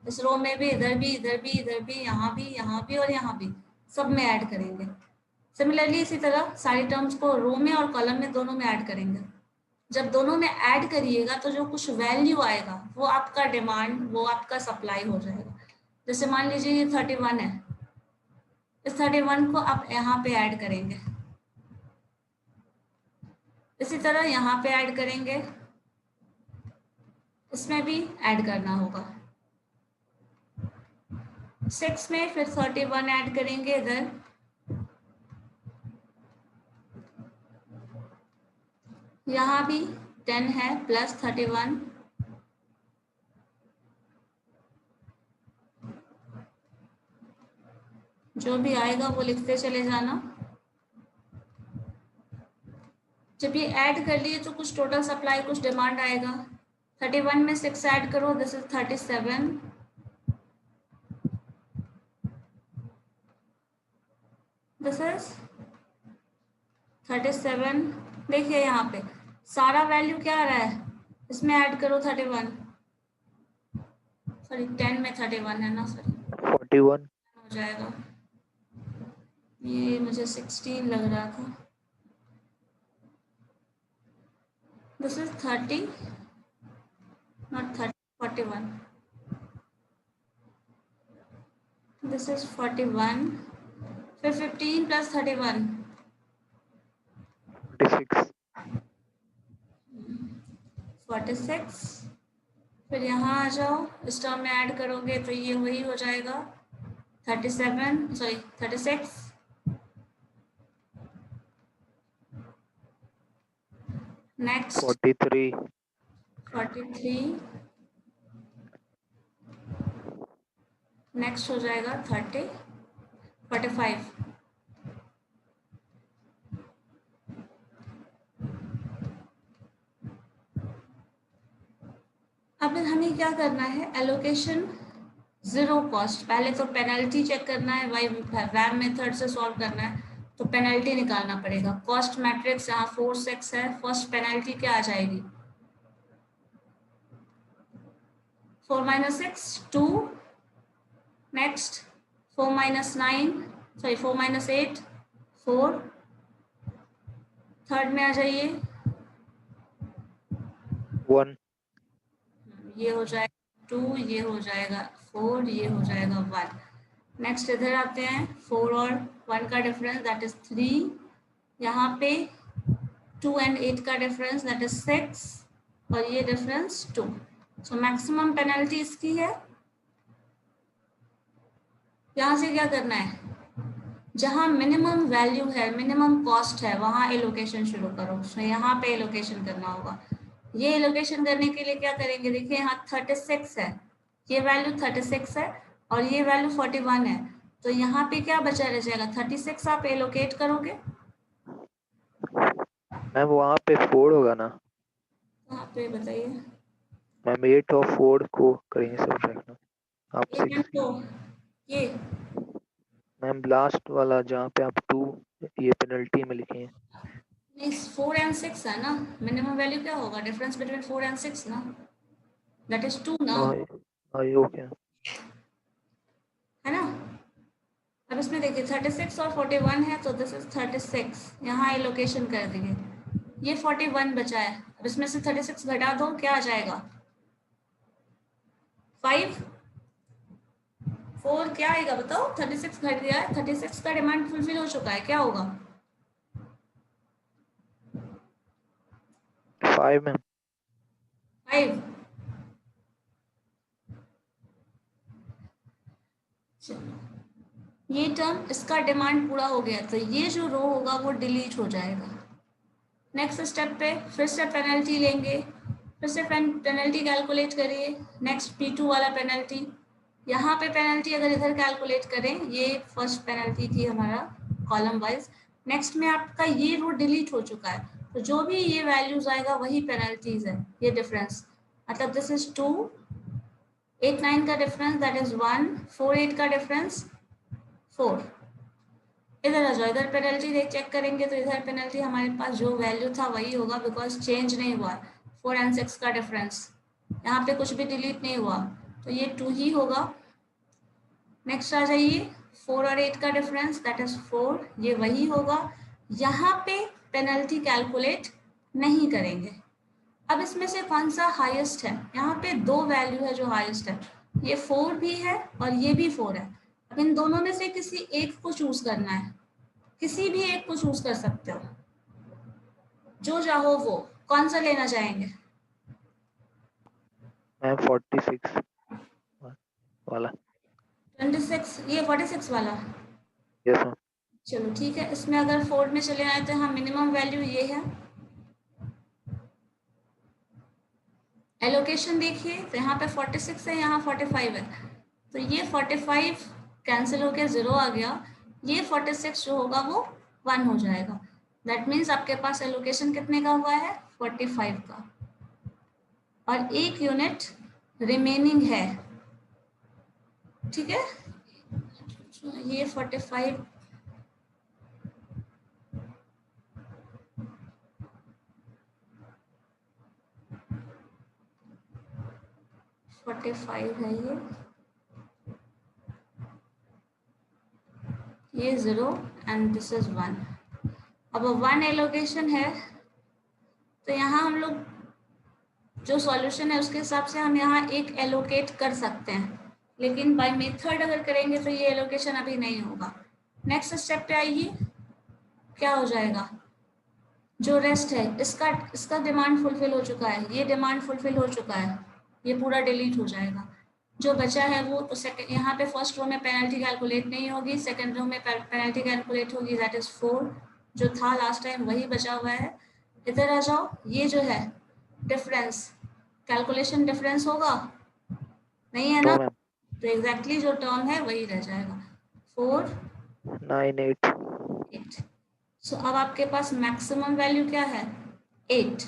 इस रो में भी, इधर भी, इधर भी, इधर भी, यहाँ भी और यहाँ भी, सब में ऐड करेंगे. सिमिलरली इसी तरह सारी टर्म्स को रो में और कॉलम में दोनों में ऐड करेंगे. जब दोनों में ऐड करिएगा तो जो कुछ वैल्यू आएगा वो आपका डिमांड, वो आपका सप्लाई हो जाएगा. जैसे मान लीजिए ये 31 है, इस 31 को आप यहाँ पे ऐड करेंगे. इसी तरह यहाँ पे ऐड करेंगे, इसमें भी ऐड करना होगा. 6 में फिर 31 ऐड करेंगे इधर. यहाँ भी 10 है प्लस 31. जो भी आएगा वो लिखते चले जाना. जब ये ऐड कर लिए तो कुछ टोटल सप्लाई कुछ डिमांड आएगा. 31 में 6 ऐड करो, दिस इज 37. This is 37. देखिए यहाँ पे सारा वैल्यू क्या आ रहा है, इसमें ऐड करो 31. सॉरी 10 में 31 है ना, सॉरी 41 हो जाएगा. ये मुझे 16 लग रहा था. This is 30 not 30, 41. This is 41. फिर 15 प्लस 31 46 46. फिर यहाँ आ जाओ, इस टर्म में ऐड करोगे तो ये वही हो जाएगा 36. नेक्स्ट 43. नेक्स्ट हो जाएगा 30, 45. अब हमें क्या करना है, एलोकेशन जीरो कॉस्ट. पहले तो पेनल्टी चेक करना है, वैम मेथड से सॉल्व करना है तो पेनल्टी निकालना पड़ेगा. कॉस्ट मैट्रिक्स यहाँ 4, 6 है. फर्स्ट पेनल्टी क्या आ जाएगी, 4 - 6 2. नेक्स्ट 4 - 8 4. थर्ड में आ जाइए 1 ये हो जाएगा 2, ये हो जाएगा 4, ये हो जाएगा 1. नेक्स्ट इधर आते हैं 4 और 1 का डिफरेंस दैट इज 3, यहाँ पे 2 एंड 8 का डिफरेंस दैट इज 6 और ये डिफरेंस 2। सो मैक्सिमम पेनल्टी इसकी है। यहाँ से क्या करना है, जहाँ मिनिमम वैल्यू है, मिनिमम कॉस्ट है, वहाँ एलोकेशन शुरू करो। सो यहाँ पे एलोकेशन करना होगा। ये एलोकेशन करने के लिए क्या करेंगे, देखिए यहाँ 36 है, ये वैल्यू 36 है और ये वैल्यू 41 है, तो यहाँ पे क्या बचा रह जाएगा, 36 आप एलोकेट करोगे। मैम वहाँ पे 4 होगा ना? यहाँ पे बताइए, मैम 8 और 4 को करेंगे सब्ट्रैक्ट ना, आप 6 की। तो ये मैम लास्ट वाला जहाँ पे आप 2 ये पेनल्टी में लिखे हैं। नहीं, 4 एंड 6 है ना, मिनिमम वैल्यू क्या होगा, डिफरेंस बिटवीन 4 एंड 6 ना, दैट इज 2 ना, ओके है ना। अब इसमें देखिए 36 और 41 है, तो दिस इज 36, यहाँ एलोकेशन कर दिए, ये 41 बचा है। अब इसमें से 36 घटा दो, क्या आ जाएगा 5, 4 क्या आएगा बताओ, 36 घट गया है, 36 का डिमांड फुलफिल हो चुका है, क्या होगा 5 मैम। 5। चलो ये टर्म, इसका डिमांड पूरा हो गया, तो ये जो रो होगा वो डिलीट हो जाएगा। नेक्स्ट स्टेप पे फिर से पेनल्टी लेंगे, फिर से पेनल्टी कैलकुलेट करिए। नेक्स्ट P2 वाला पेनल्टी, यहाँ पे पेनल्टी अगर इधर कैलकुलेट करें, ये फर्स्ट पेनल्टी थी हमारा कॉलम वाइज। नेक्स्ट में आपका ये रो डिलीट हो चुका है, तो जो भी ये वैल्यूज आएगा वही पेनल्टीज है, ये डिफरेंस, मतलब दिस इज 2, 8 9 का डिफरेंस दैट इज 1, 4 8 का डिफरेंस 4। इधर आ जाओ, इधर पेनल्टी देख चेक करेंगे तो इधर पेनल्टी हमारे पास जो वैल्यू था वही होगा, बिकॉज चेंज नहीं हुआ। 4 एंड 6 का डिफरेंस, यहाँ पे कुछ भी डिलीट नहीं हुआ, तो ये 2 ही होगा। नेक्स्ट आ जाइए, 4 और 8 का डिफरेंस दैट इज 4, ये वही होगा। यहाँ पे पेनल्टी कैलकुलेट नहीं करेंगे। अब इसमें से कौन सा हाईएस्ट है, यहाँ पे 2 वैल्यू है जो हाईएस्ट है, ये 4 भी है और ये भी 4 है। अब इन दोनों में से किसी एक को चूज करना है, किसी भी एक को चूज कर सकते हो, जो चाहो वो, कौन सा लेना चाहेंगे। मैम 46 वाला। 26, ये 46 वाला, यस मैम। चलो ठीक है। इसमें अगर 4 में चले आए तो यहाँ मिनिमम वैल्यू ये है, एलोकेशन देखिए तो यहाँ पे 46 है, यहाँ 45 है, तो ये 45 कैंसिल होकर 0 आ गया, ये 46 जो होगा वो 1 हो जाएगा। दैट मीन्स आपके पास एलोकेशन कितने का हुआ है, 45 का, और 1 यूनिट रिमेनिंग है, ठीक है। ये 45 है, ये 0 एंड दिस इज 1। अब 1 एलोकेशन है, तो यहाँ हम लोग जो सॉल्यूशन है उसके हिसाब से हम यहाँ एक एलोकेट कर सकते हैं, लेकिन बाय मेथड अगर करेंगे तो ये एलोकेशन अभी नहीं होगा। नेक्स्ट स्टेप पे आइए, क्या हो जाएगा, जो रेस्ट है इसका डिमांड फुलफिल हो चुका है, ये डिमांड फुलफिल हो चुका है, ये पूरा डिलीट हो जाएगा। जो बचा है वो तो सेकंड, यहाँ पे फर्स्ट रो में पेनल्टी कैलकुलेट नहीं होगी, सेकंड रो में पेनल्टी कैलकुलेट होगी, दैट इज 4, जो था लास्ट टाइम वही बचा हुआ है। इधर आ जाओ, ये जो है डिफरेंस, कैलकुलेशन डिफरेंस होगा नहीं है ना, तो एग्जैक्टली जो टर्म है वही रह जाएगा, 4 9 8। 8। सो अब आपके पास मैक्सिमम वैल्यू क्या है, 8।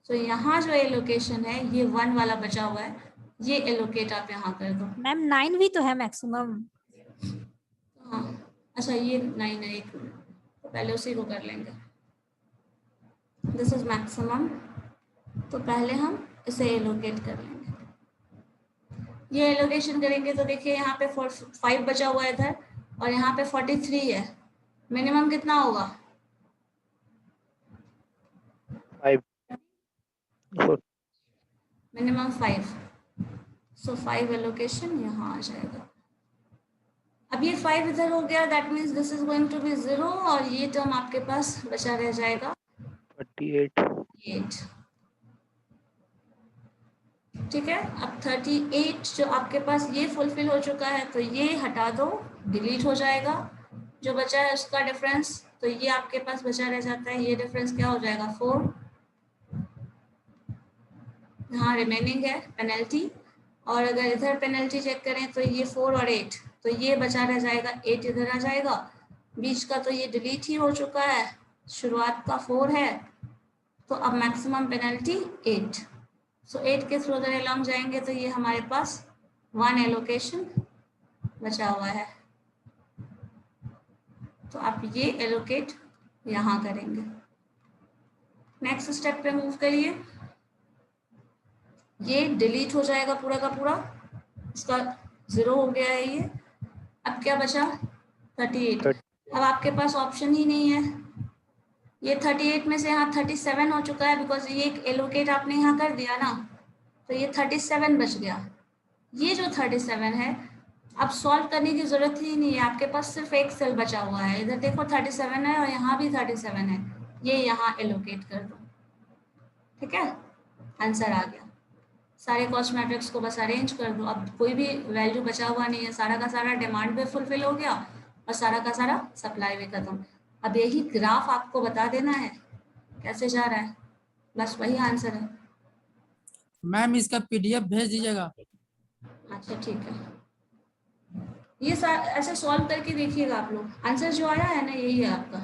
सो यहाँ जो एलोकेशन है ये 1 वाला बचा हुआ है, ये एलोकेट आप यहाँ कर दो। मैम 9 भी तो है मैक्सिमम। हाँ अच्छा, ये 9 है, एक मिनट, तो पहले उसी को कर लेंगे, दिस इज मैक्सिमम, तो पहले हम इसे एलोकेट कर लेंगे। ये एलोकेशन करेंगे तो देखिए यहाँ पे 5 बचा हुआ है इधर, और यहाँ पे 43 है, मिनिमम कितना होगा 5 मिनिमम 5, सो 5 एलोकेशन यहाँ आ जाएगा। अब ये 5 इधर हो गया, that means this is going to be 0 और ये टर्म आपके पास बचा रह जाएगा 38। 8। ठीक है, अब 38 जो आपके पास ये फुलफिल हो चुका है तो ये हटा दो, डिलीट हो जाएगा। जो बचा है उसका डिफरेंस, तो ये आपके पास बचा रह जाता है, ये डिफरेंस क्या हो जाएगा 4। यहाँ रिमेनिंग है पेनल्टी, और अगर इधर पेनल्टी चेक करें तो ये 4 और 8, तो ये बचा रह जाएगा 8 इधर आ जाएगा। बीच का तो ये डिलीट ही हो चुका है, शुरुआत का 4 है, तो अब मैक्सिमम पेनल्टी 8। सो 8 के थ्रू अगर अलॉन्ग जाएंगे तो ये हमारे पास 1 एलोकेशन बचा हुआ है, तो आप ये एलोकेट यहाँ करेंगे। नेक्स्ट स्टेप पे मूव करिए, ये डिलीट हो जाएगा पूरा का पूरा, इसका 0 हो गया है ये। अब क्या बचा 38। अब आपके पास ऑप्शन ही नहीं है, ये 38 में से यहाँ 37 हो चुका है, बिकॉज ये एक एलोकेट आपने यहाँ कर दिया ना, तो ये 37 बच गया। ये जो 37 है अब सॉल्व करने की जरूरत ही नहीं है, आपके पास सिर्फ एक सेल बचा हुआ है। इधर देखो 37 है और यहाँ भी 37 है, ये यहाँ एलोकेट कर दो। ठीक है, आंसर आ गया। सारे कॉस्ट मैट्रिक्स को बस अरेंज कर दो, अब कोई भी वैल्यू बचा हुआ नहीं है, सारा का सारा डिमांड भी फुलफिल हो गया और सारा का सारा सप्लाई भी खत्म। अब यही ग्राफ आपको बता देना है कैसे जा रहा है, बस वही आंसर है। मैम इसका पीडीएफ भेज दीजिएगा। अच्छा ठीक है, ये ऐसे सॉल्व करके देखिएगा आप लोग, आंसर जो आया है ना यही है आपका।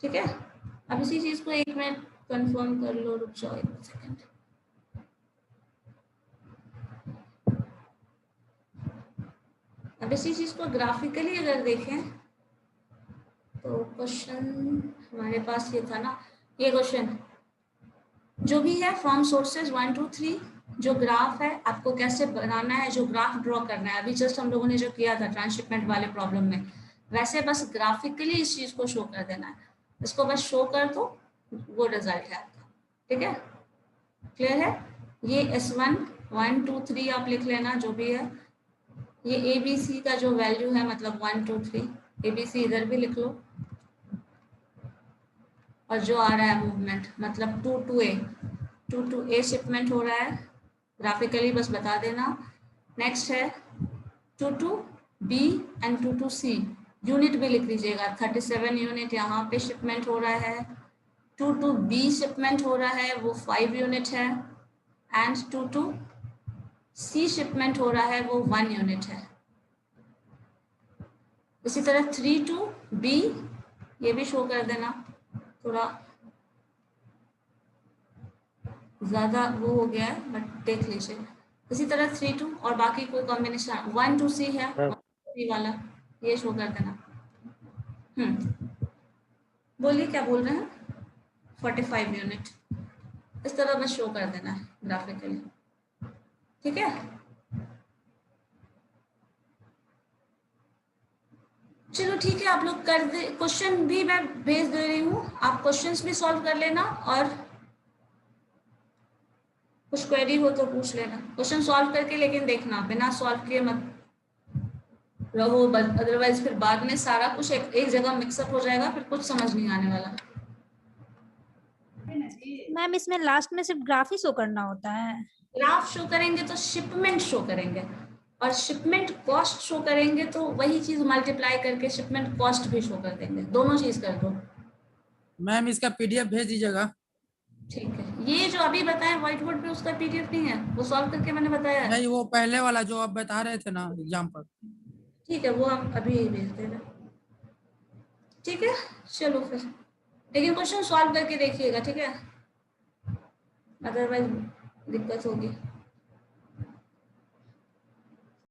ठीक है, अब इसी चीज को एक मिनट कंफर्म कर लो, रुक जाओ एक सेकंड। अब इसी चीज को ग्राफिकली अगर देखें तो क्वेश्चन हमारे पास ये था ना, ये क्वेश्चन जो भी है फ्रॉम सोर्सेज 1 2 3, जो ग्राफ है आपको कैसे बनाना है, जो ग्राफ ड्रॉ करना है, अभी जस्ट हम लोगों ने जो किया था ट्रांसशिपमेंट वाले प्रॉब्लम में, वैसे बस ग्राफिकली इस चीज को शो कर देना है। इसको बस शो कर दो, वो रिजल्ट है आपका। ठीक है, क्लियर है। ये S1 1 2 3 आप लिख लेना जो भी है, ये ABC का जो वैल्यू है मतलब 1 2 3, ABC इधर भी लिख लो, और जो आ रहा है मूवमेंट मतलब 2 to A शिपमेंट हो रहा है, ग्राफिकली बस बता देना। नेक्स्ट है 2 to B and 2 to C, unit भी लिख लीजिएगा, 37 यूनिट यहाँ पे शिपमेंट हो रहा है। 2 to B शिपमेंट हो रहा है, वो 5 यूनिट है, एंड 2 to C शिपमेंट हो रहा है, वो 1 यूनिट है। इसी तरह 3 to B ये भी शो कर देना, थोड़ा ज्यादा वो हो गया है बट देख लीजिए। इसी तरह 3 to और बाकी कोई कॉम्बिनेशन 1 to C है, C वाला ये शो कर देना। बोलिए क्या बोल रहे हैं, 45 यूनिट, इस तरह बस शो कर देना है ग्राफिकली। ठीक है, चलो ठीक है, आप लोग कर दे, क्वेश्चन भी मैं भेज दे रही हूँ, आप क्वेश्चंस भी सॉल्व कर लेना, और कुछ क्वेरी हो तो पूछ लेना। क्वेश्चन सॉल्व करके लेकिन देखना, बिना सॉल्व किए मत रहो, अदरवाइज फिर बाद में सारा कुछ एक जगह मिक्सअप हो जाएगा, फिर कुछ समझ नहीं आने वाला। मैम इसमें लास्ट में सिर्फ ग्राफ ही शो करना होता है? ग्राफ शो करेंगे तो शिपमेंट शो करेंगे, और शिपमेंट कॉस्ट शो करेंगे तो वही चीज मल्टीप्लाई करके शिपमेंट कॉस्ट भी शो कर देंगे, दोनों चीज कर दो। मैम इसका पीडीएफ भेज दीजिएगा। ठीक है, ये जो अभी बताया व्हाइट बोर्ड पे उसका पीडीएफ नहीं है, वो सॉल्व करके मैंने बताया। नहीं, वो पहले वाला जो आप बता रहे थे ना एग्जाम पर। ठीक है, वो हम अभी ही भेज देना। ठीक है, चलो फिर, लेकिन क्वेश्चन सॉल्व करके देखिएगा, ठीक है, अदरवाइज दिक्कत होगी।